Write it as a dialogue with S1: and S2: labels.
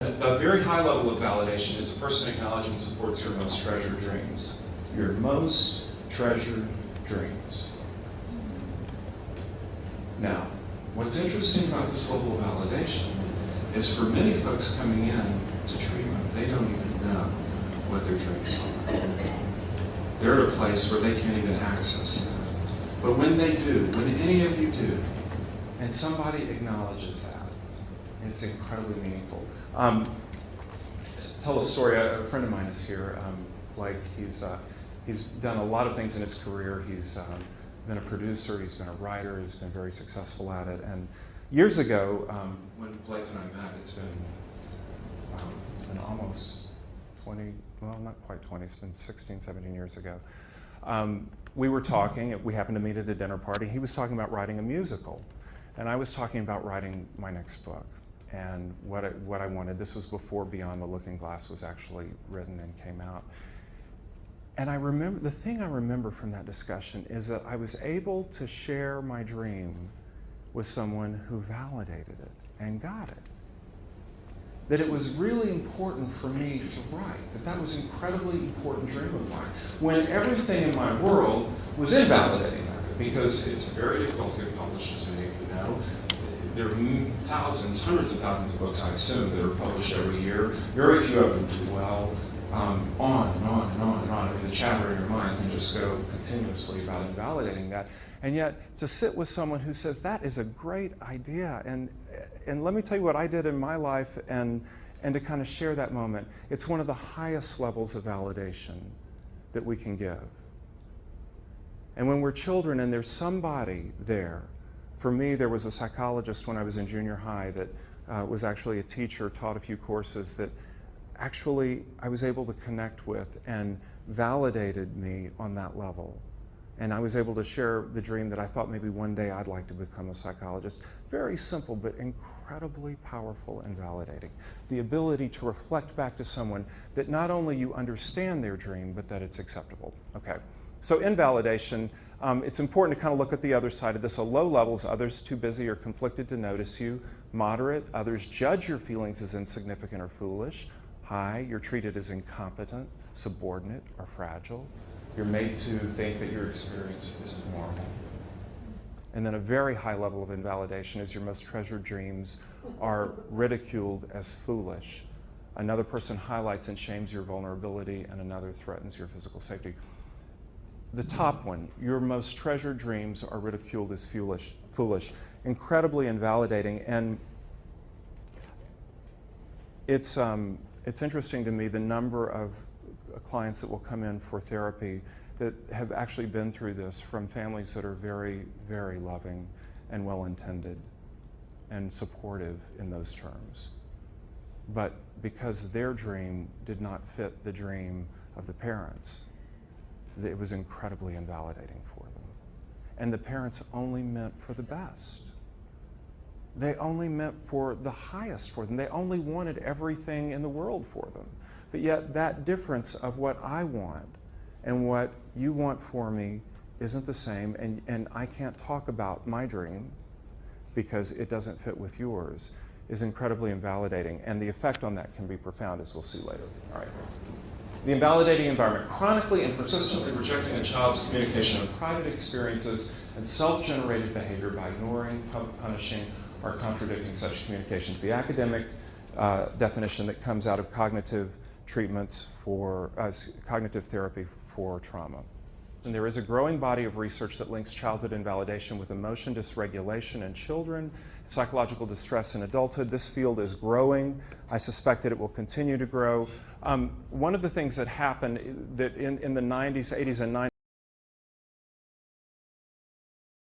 S1: A very high level of validation is a person acknowledges and supports your most treasured dreams. Your most treasured dreams. Now, what's interesting about this level of validation is for many folks coming in to treatment, they don't even know what their dreams are. They're at a place where they can't even access that. But when they do, when any of you do, and somebody acknowledges that, it's incredibly meaningful. Tell a story. A friend of mine is here. He's done a lot of things in his career. He's been a producer. He's been a writer. He's been very successful at it. And years ago, when Blake and I met, it's been almost 20. Well, not quite 20. It's been 16, 17 years ago. We were talking. We happened to meet at a dinner party. He was talking about writing a musical, and I was talking about writing my next book. And what I wanted. This was before Beyond the Looking Glass was actually written and came out. And I remember, the thing I remember from that discussion is that I was able to share my dream with someone who validated it and got it. That it was really important for me to write, that was an incredibly important dream of mine, when everything in my world was invalidating that, because it's very difficult to get published, as many of you know. There are thousands, hundreds of thousands of books, I assume, that are published every year. Very few of them do well. On and on and on and on. I mean, the chatter in your mind can just go continuously about invalidating that. And yet, to sit with someone who says, that is a great idea, and let me tell you what I did in my life, and to kind of share that moment, it's one of the highest levels of validation that we can give. And when we're children and there's somebody there, for me, there was a psychologist when I was in junior high that was actually a teacher, taught a few courses that actually I was able to connect with and validated me on that level. And I was able to share the dream that I thought maybe one day I'd like to become a psychologist. Very simple, but incredibly powerful and validating. The ability to reflect back to someone that not only you understand their dream, but that it's acceptable. Okay, so invalidation, it's important to kind of look at the other side of this. So low levels, others too busy or conflicted to notice you. Moderate, others judge your feelings as insignificant or foolish. High, you're treated as incompetent, subordinate, or fragile. You're made to think that your experience isn't normal. And then a very high level of invalidation is your most treasured dreams are ridiculed as foolish. Another person highlights and shames your vulnerability, and another threatens your physical safety. The top one, your most treasured dreams are ridiculed as foolish, incredibly invalidating. And it's interesting to me the number of clients that will come in for therapy that have actually been through this from families that are very, very loving and well-intended and supportive in those terms. But because their dream did not fit the dream of the parents, it was incredibly invalidating for them. And the parents only meant for the best. They only meant for the highest for them. They only wanted everything in the world for them. But yet that difference of what I want and what you want for me isn't the same, and I can't talk about my dream because it doesn't fit with yours, is incredibly invalidating. And the effect on that can be profound, as we'll see later. All right. The invalidating environment, chronically and persistently rejecting a child's communication of private experiences and self-generated behavior by ignoring, punishing, or contradicting such communications. The academic definition that comes out of cognitive treatments for cognitive therapy for trauma. And there is a growing body of research that links childhood invalidation with emotion dysregulation in children, psychological distress in adulthood. This field is growing. I suspect that it will continue to grow. One of the things that happened that in the 90s, 80s, and 90s,